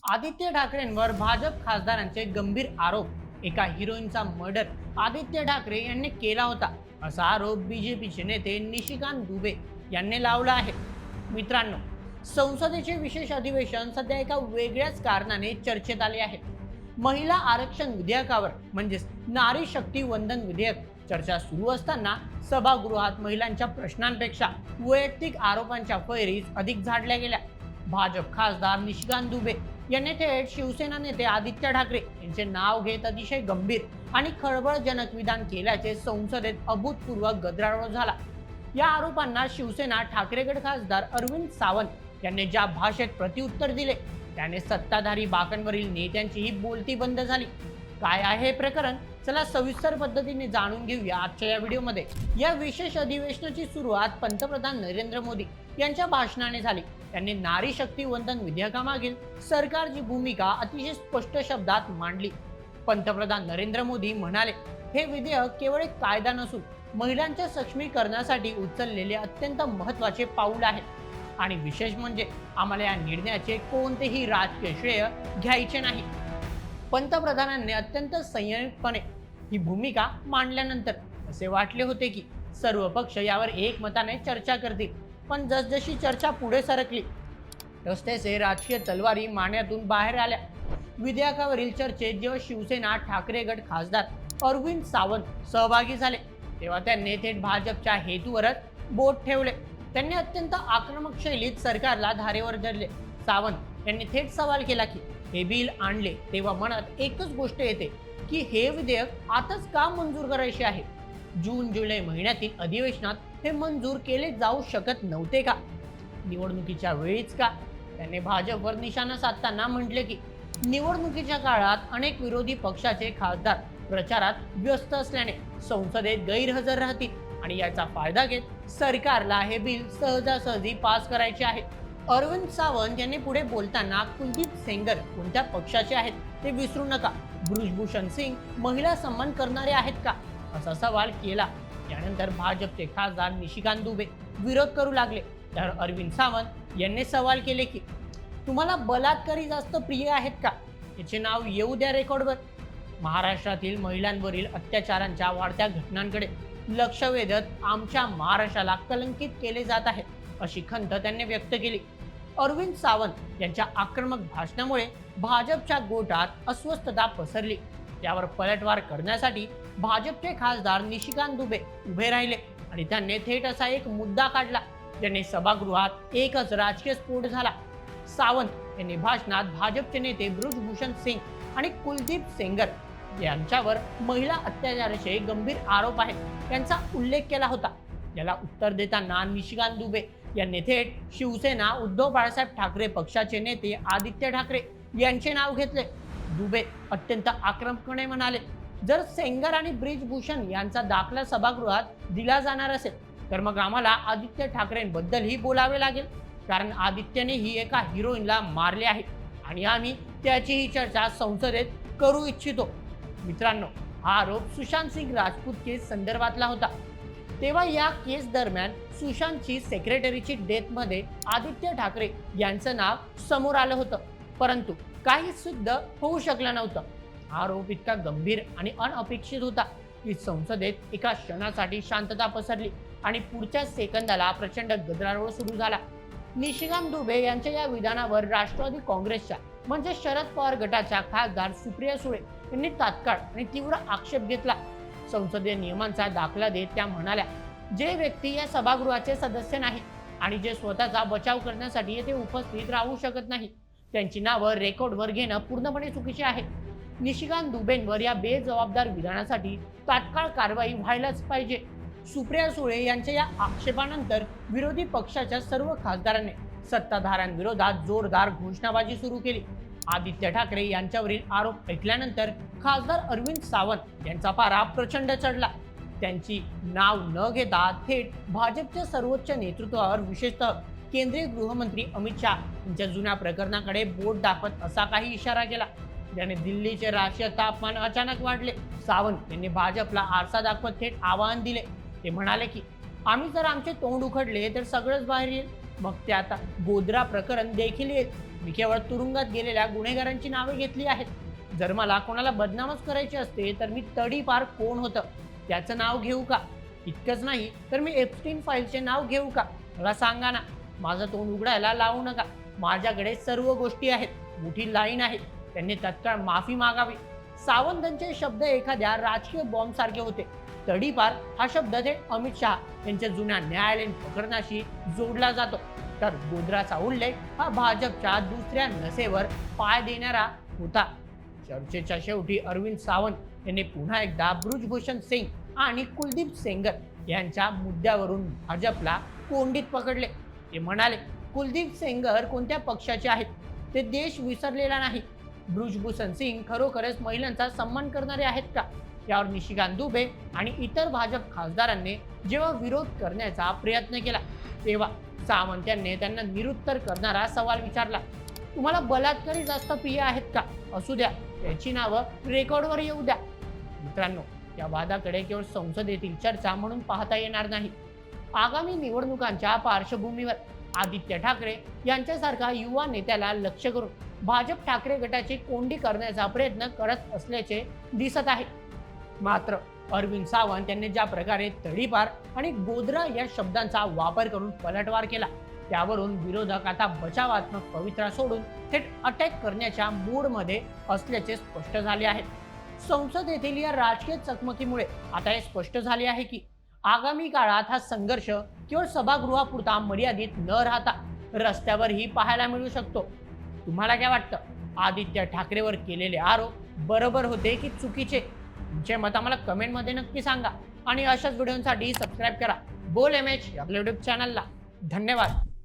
आदित्य ठाकरेंवर भाजप खासदारांचे गंभीर आरोप. एका हिरोईनचा मर्डर आदित्य ठाकरे यांनी केला होता असा आरोप बीजेपीचे नेते निशिकांत दुबे यांनी लावला आहे. मित्रांनो, संसदेचे विशेष अधिवेशन सध्या एका वेगळ्याच कारणाने चर्चेत आले आहे. महिला आरक्षण विधेयकावर म्हणजेच नारी शक्ती वंदन विधेयक चर्चा सुरू असताना सभागृहात महिलांच्या प्रश्नांपेक्षा वैयक्तिक आरोपांच्या फैरीज अधिक झाडल्या गेल्या. भाजप खासदार निशिकांत दुबे यांनी थेट शिवसेना नेते आदित्य ठाकरे यांचे नाव घेत अतिशय गंभीर आणि खळबळजनक विधान केल्याचे संसदेत अभूतपूर्व गदारोळ झाला. या आरोपांना शिवसेना ठाकरे गट खासदार अरविंद सावंत यांनी ज्या भाषेत प्रत्युत्तर दिले त्याने सत्ताधारी बाकांवरील नेत्यांचीही बोलती बंद झाली. काय आहे हे प्रकरण? चला सविस्तर पद्धतीने जाणून घेऊया आजच्या या व्हिडिओमध्ये. या विशेष अधिवेशनाची सुरुवात पंतप्रधान नरेंद्र मोदी यांच्या भाषणाने झाली. त्यांनी नारी शक्ती वंदन विधेयकामागील सरकारची भूमिका अतिशय स्पष्ट शब्दात मांडली. पंतप्रधान नरेंद्र मोदी म्हणाले, हे विधेयक केवळ एक कायदा नसून महिलांच्या सक्षमीकरणासाठी उचललेले अत्यंत महत्त्वाचे पाऊल आहे आणि विशेष म्हणजे आम्हाला या निर्णयाचे कोणतेही राजकीय श्रेय घ्यायचे नाही. पंतप्रधानांनी अत्यंत संयमितपणे ही भूमिका मांडल्यानंतर असे वाटले होते की सर्व पक्ष यावर एकमताने चर्चा करतील, पण जसजशी चर्चा पुढे सरकली तसतसे राजकीय तलवारी माण्यातून बाहेर आल्या. विधेयकावरील चर्चेत जेव्हा शिवसेना ठाकरे गट खासदार अरविंद सावंत सहभागी झाले तेव्हा त्यांनी थेट भाजपच्या हेतूवरच बोट ठेवले. त्यांनी अत्यंत आक्रमक शैलीत सरकारला धारेवर धरले. सावंत यांनी थेट सवाल केला की हे बिल आणले तेव्हा मनात एकच गोष्ट येते की हे विधेयक आताच का मंजूर करायचे आहे? जून जुलै महिन्यातील अधिवेशनात हे मंजूर केले जाऊ शकत नव्हते का? निवडणुकीच्या वेळीच का? त्याने भाजपवर निशाणा साधताना म्हटले की निवडणुकीच्या काळात अनेक विरोधी पक्षाचे खासदार प्रचारात व्यस्त असल्याने संसदेत गैरहजर राहतील आणि याचा फायदा घेत सरकारला हे बिल सहजासहजी पास करायचे आहे. अरविंद सावंत यांनी पुढे बोलताना कुलदीप सेंगर कोणत्या पक्षाचे आहेत ते विसरू नका, बृजभूषण सिंग महिला सन्मान करणारे आहेत का असा सवाल केला. यानंतर भाजपचे खासदार निशिकांत दुबे विरोध करू लागले. तर अरविंद सावंत यांनी सवाल केले की तुम्हाला बलात्कारी जास्त प्रिय आहेत का? याचे नाव येऊ द्या रेकॉर्डवर. महाराष्ट्रातील महिलांवरील अत्याचारांच्या वाढत्या घटनांकडे लक्ष वेधत आमच्या महाराष्ट्राला कलंकित केले जात आहे अशी खंत त्यांनी व्यक्त केली. अरविंद सावंत यांच्या आक्रमक भाषणामुळे भाजपच्या गोटात अस्वस्थता पसरली. त्यावर पलटवार करण्यासाठी भाजपचे खासदार निशिकांत दुबे उभे राहिले आणि त्यांनी थेट असा एक मुद्दा काढला ज्याने सभागृहात एकच राजकीय स्फोट झाला. सावंत यांनी भाषणात भाजपचे नेते बृजभूषण सिंग आणि कुलदीप सेंगर यांच्यावर महिला अत्याचाराचे गंभीर आरोप आहेत यांचा उल्लेख केला होता. याला उत्तर देताना निशिकांत दुबे यांनी थेट शिवसेना उद्धव बाळासाहेब ठाकरे पक्षाचे नेते आदित्य ठाकरे यांचे नाव घेतले. दुबे अत्यंत आक्रमकपणे म्हणाले, जर सेंगर आणि ब्रिजभूषण यांचा दाखला सभागृहात दिला जाणार असेल तर मग आम्हाला आदित्य ठाकरेंबद्दलही बोलावे लागेल, कारण आदित्यनेही एका हिरोईनला मारले आहे आणि आम्ही त्याचीही चर्चा संसदेत करू इच्छितो. मित्रांनो, हा आरोप सुशांत सिंग राजपूत केस संदर्भातला होता. तेव्हा या केस दरम्यान सुशांतची सेक्रेटरीची डेथमध्ये आदित्य ठाकरे यांचं नाव समोर आलं होतं, परंतु काही सिद्ध होऊ शकलं नव्हतं. हा आरोप इतका गंभीर आणि अनपेक्षित होता की संसदेत एका क्षणासाठी शांतता पसरली आणि पुढच्या सेकंदाला प्रचंड गदारोळ सुरू झाला. निशिकांत दुबे यांच्या या विधानावर राष्ट्रवादी काँग्रेसच्या म्हणजे शरद पवार गटाच्या खासदार सुप्रिया सुळे यांनी तात्काळ आणि तीव्र आक्षेप घेतला. संसदीय नियमांचा दाखला देत त्या म्हणाल्या, जे व्यक्ती या सभागृहाचे सदस्य नाही आणि जे स्वतःचा बचाव करण्यासाठी येथे उपस्थित राहू शकत नाही त्यांची नावं रेकॉर्डवर घेणं पूर्णपणे चुकीचे आहे. निशिकांत दुबेंवर या बेजबाबदार विधानासाठी तात्काळ कारवाई व्हायलाच पाहिजे. सुप्रिया सुळे यांच्या या आक्षेपानंतर विरोधी पक्षाच्या सर्व खासदारांनी सत्ताधाऱ्यांविरोधात जोरदार घोषणाबाजी सुरू केली. आदित्य ठाकरे यांच्यावरील आरोप ऐकल्यानंतर खासदार अरविंद सावंत यांचा पारा प्रचंड चढला. त्यांची नाव न घेता थेट भाजपच्या सर्वोच्च नेतृत्वावर विशेषतः केंद्रीय गृहमंत्री अमित शाह यांच्या जुन्या प्रकरणाकडे बोट दाखवत असा काही इशारा केला ज्याने दिल्लीचे राजकीय तापमान अचानक वाढले. सावंत यांनी भाजपला आरसा दाखवत थेट आवाहन दिले. ते म्हणाले की आम्ही जर आमचे तोंड उघडले तर सगळंच बाहेर येईल, मग ते आता गोद्रा प्रकरण देखील येईल. मी केवळ तुरुंगात गेलेल्या गुन्हेगारांची नावे घेतली आहेत. जर मला कोणाला बदनामच करायचे असते तर मी तडीपार कोण होतं त्याचं नाव घेऊ का? इतकंच नाही तर मी एप्स्टीन फाईलचे नाव घेऊ का? मला सांगा ना. माझं तोंड उघडायला लावू नका. माझ्याकडे सर्व गोष्टी आहेत. मोठी लाईन आहे. त्यांनी तत्काळ माफी मागावी. सावंतांचे शब्द एखाद्या राजकीय बॉम्ब सारखे होते. तडीपार हा शब्द थेट अमित शहा यांच्या जुन्या न्यायालयीन प्रकरणाशी जोडला जातो. तर गोध्राचा उल्लेख हा भाजपच्या दुसऱ्या नसेवर पाय देणारा होता. चर्चेच्या शेवटी अरविंद सावंत यांनी पुन्हा एकदा बृजभूषण सिंग आणि कुलदीप सेंगर यांच्या मुद्द्यावरून भाजपला कोंडीत पकडले. ते म्हणाले, कुलदीप सेंगर कोणत्या पक्षाचे आहेत? ते देश विसरलेला नाही. बृजभूषण सिंग खरोखरच महिलांचा सन्मान करणारे आहेत का? यावर निशिकांत दुबे आणि इतर भाजप खासदारांनी जेव्हा विरोध करण्याचा प्रयत्न केला तेव्हा सावंत यांनी त्यांना निरुत्तर करणारा सवाल विचारला. तुम्हाला बलात्कारी जास्त प्रिय आहेत का? असू द्या, त्याची नावं रेकॉर्डवर येऊ द्या. मित्रांनो, या वादाकडे केवळ संसदेतील चर्चा म्हणून पाहता येणार नाही. आगामी निवडणुकांच्या पार्श्वभूमीवर आदित्य ठाकरे यांच्यासारखा युवा नेत्याला लक्ष्य करून भाजप ठाकरे गटाची कोंडी करण्याचा प्रयत्न करत असल्याचे दिसत आहे. मात्र अरविंद सावंत यांनी ज्या प्रकारे तडीपार आणि गोध्रा या शब्दांचा वापर करून पलटवार केला त्यावरून विरोधक आता बचावात्मक पवित्रा सोडून थेट अटॅक करण्याच्या मूडमध्ये असल्याचे स्पष्ट झाले आहे. संसदेतील या राजकीय चकमकीमुळे आता हे स्पष्ट झाले आहे की आगामी काळात हा संघर्ष केवळ सभागृहापुरता मर्यादित न राहता रस्त्यावरही पाहायला मिळू शकतो. तुम्हाला काय वाटतं? आदित्य ठाकरेवर केलेले आरोप बरोबर होते की चुकीचे? तुमचे मत आम्हाला कमेंटमध्ये नक्की सांगा आणि अशाच व्हिडिओसाठी सबस्क्राईब करा बोल MH आपल्या यूट्यूब चॅनलला. धन्यवाद.